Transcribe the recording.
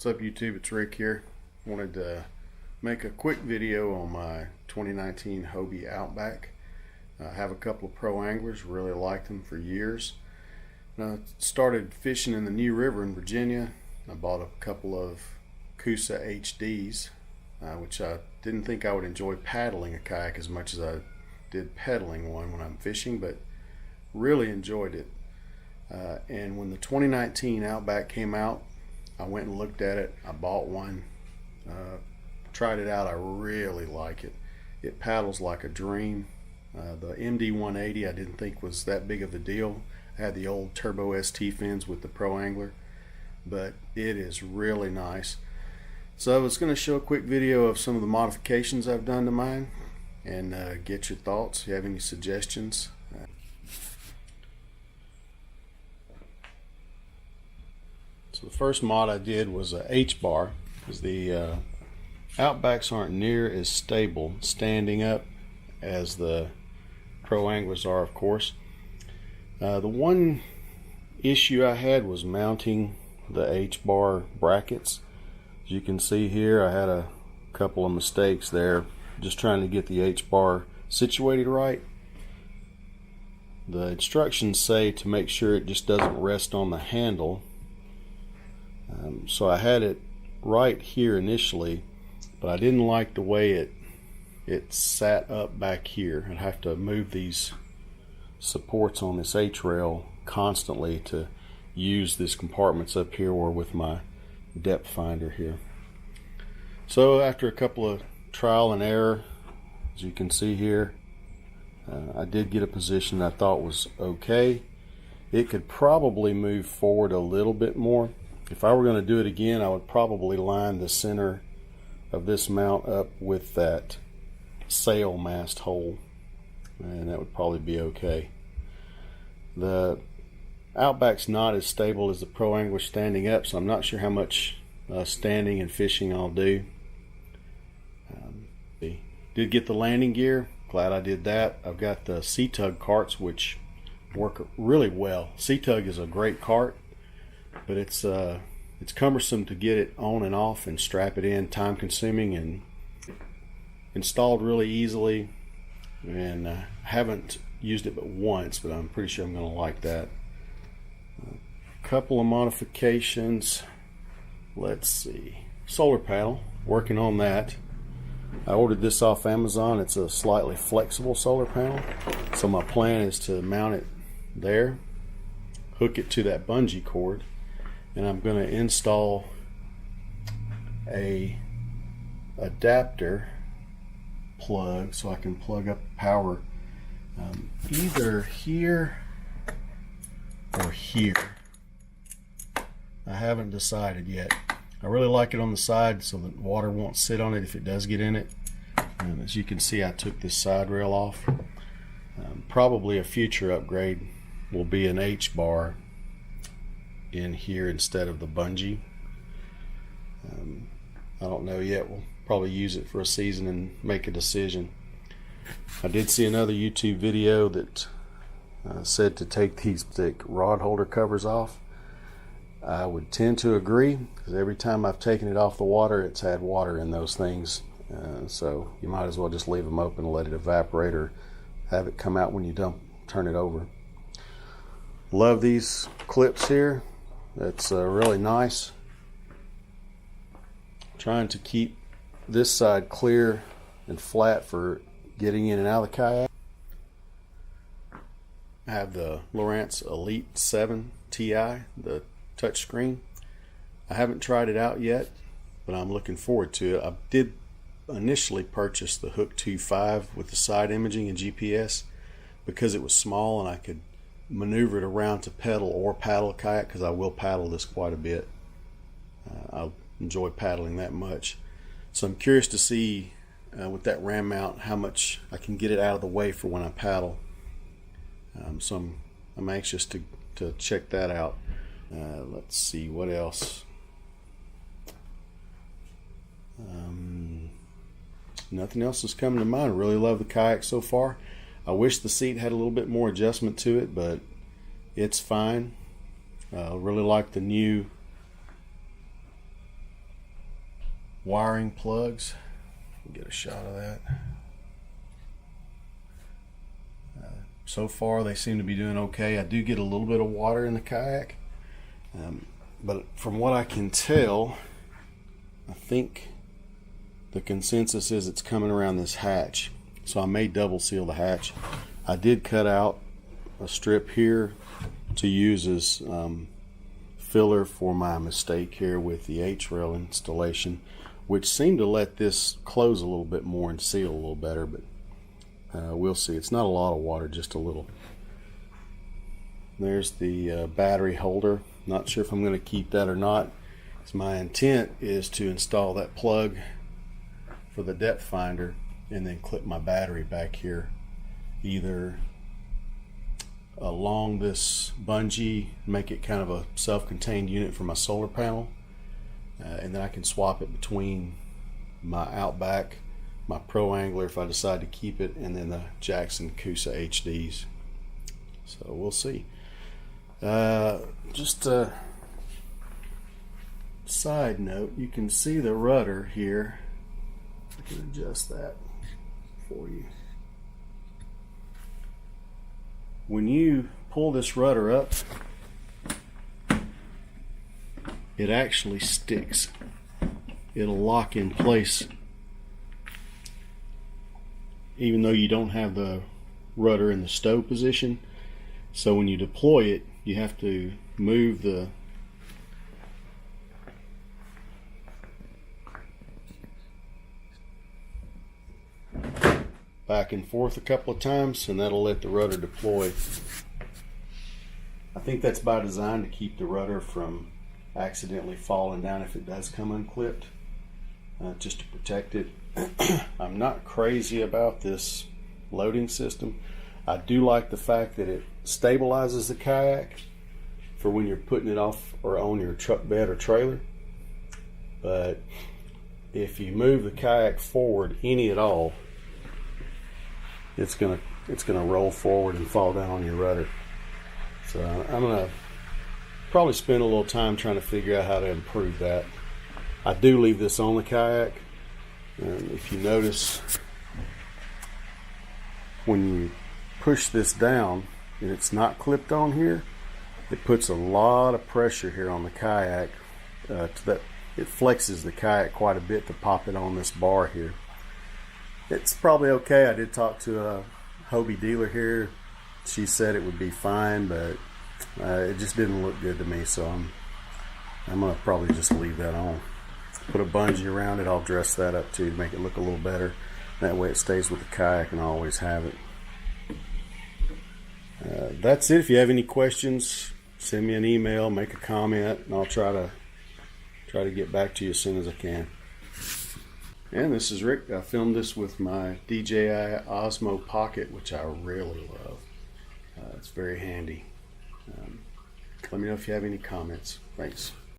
What's up YouTube, it's Rick here. Wanted to make a quick video on my 2019 Hobie Outback. I have a couple of pro anglers, really liked them for years. I started fishing in the New River in Virginia. I bought a couple of Coosa HDs, which I didn't think I would enjoy paddling a kayak as much as I did pedaling one when I'm fishing, but really enjoyed it. And when the 2019 Outback came out, I went and looked at it. I bought one, tried it out. I really like it. It paddles like a dream. The MD 180 I didn't think was that big of a deal. I had the old Turbo ST fins with the Pro Angler, but it is really nice. So I was going to show a quick video of some of the modifications I've done to mine and get your thoughts. If you have any suggestions. So the first mod I did was a H-bar, because the Outbacks aren't near as stable standing up as the Pro Anglers are, of course. The one issue I had was mounting the H-bar brackets. As you can see here, I had a couple of mistakes there, just trying to get the H-bar situated right. The instructions say to make sure it just doesn't rest on the handle. So I had it right here initially, but I didn't like the way it sat up back here. I'd have to move these supports on this H-rail constantly to use these compartments up here or with my depth finder here. So after a couple of trial and error, as you can see here, I did get a position I thought was okay. It could probably move forward a little bit more. If I were going to do it again, I would probably line the center of this mount up with that sail mast hole, and that would probably be okay. The Outback's not as stable as the Pro Angler standing up, so I'm not sure how much standing and fishing I'll do. Did get the landing gear, glad I did that. I've got the C-Tug carts, which work really well. C-Tug is a great cart, but it's cumbersome to get it on and off and strap it in, time consuming, and installed really easily. And I haven't used it but once, but I'm pretty sure I'm going to like that. A couple of modifications. Let's see. Solar panel, working on that. I ordered this off Amazon. It's a slightly flexible solar panel, so my plan is to mount it there, hook it to that bungee cord, and I'm going to install a adapter plug so I can plug up power either here or here. I haven't decided yet. I really like it on the side so that water won't sit on it if it does get in it. And as you can see, I took this side rail off. Probably a future upgrade will be an H-bar in here instead of the bungee. I don't know yet. We'll probably use it for a season and make a decision. I did see another YouTube video that said to take these thick rod holder covers off. I would tend to agree, because every time I've taken it off the water, it's had water in those things. So you might as well just leave them open and let it evaporate, or have it come out when you turn it over. Love these clips here. That's really nice. Trying to keep this side clear and flat for getting in and out of the kayak. I have the Lowrance Elite 7 Ti, the touchscreen. I haven't tried it out yet, but I'm looking forward to it. I did initially purchase the Hook 2.5 with the side imaging and GPS because it was small and I could maneuver it around to pedal or paddle a kayak, because I will paddle this quite a bit. I enjoy paddling that much. So I'm curious to see with that ram mount how much I can get it out of the way for when I paddle. So I'm anxious to check that out. Let's see what else. Nothing else is coming to mind. I really love the kayak so far. I wish the seat had a little bit more adjustment to it, but it's fine. Really like the new wiring plugs. Get a shot of that. So far they seem to be doing okay. I do get a little bit of water in the kayak, but from what I can tell, I think the consensus is it's coming around this hatch. So I may double seal the hatch. I did cut out a strip here to use as filler for my mistake here with the H-rail installation, which seemed to let this close a little bit more and seal a little better, but we'll see. It's not a lot of water, just a little. There's the battery holder. Not sure if I'm going to keep that or not. So my intent is to install that plug for the depth finder and then clip my battery back here, either along this bungee, make it kind of a self-contained unit for my solar panel, and then I can swap it between my Outback, my Pro Angler if I decide to keep it, and then the Jackson Coosa HDs. So we'll see. Just a side note, you can see the rudder here. I can adjust that for you. When you pull this rudder up, it actually sticks. It'll lock in place even though you don't have the rudder in the stow position. So when you deploy it, you have to move the back and forth a couple of times, and that'll let the rudder deploy. I think that's by design to keep the rudder from accidentally falling down if it does come unclipped, just to protect it. I'm not crazy about this loading system. I do like the fact that it stabilizes the kayak for when you're putting it off or on your truck bed or trailer. But if you move the kayak forward any at all, it's gonna roll forward and fall down on your rudder. So I'm gonna probably spend a little time trying to figure out how to improve that. I do leave this on the kayak. And if you notice, when you push this down and it's not clipped on here, it puts a lot of pressure here on the kayak. It flexes the kayak quite a bit to pop it on this bar here. It's probably okay. I did talk to a hobie dealer here. She said it would be fine, but it just didn't look good to me, so I'm gonna probably just leave that on. Put a bungee around it. I'll dress that up too to make it look a little better. That way it stays with the kayak and I always have it. That's it. If you have any questions, send me an email, make a comment, and I'll try to get back to you as soon as I can. And this is Rick. I filmed this with my DJI Osmo Pocket, which I really love. It's very handy. Let me know if you have any comments. Thanks.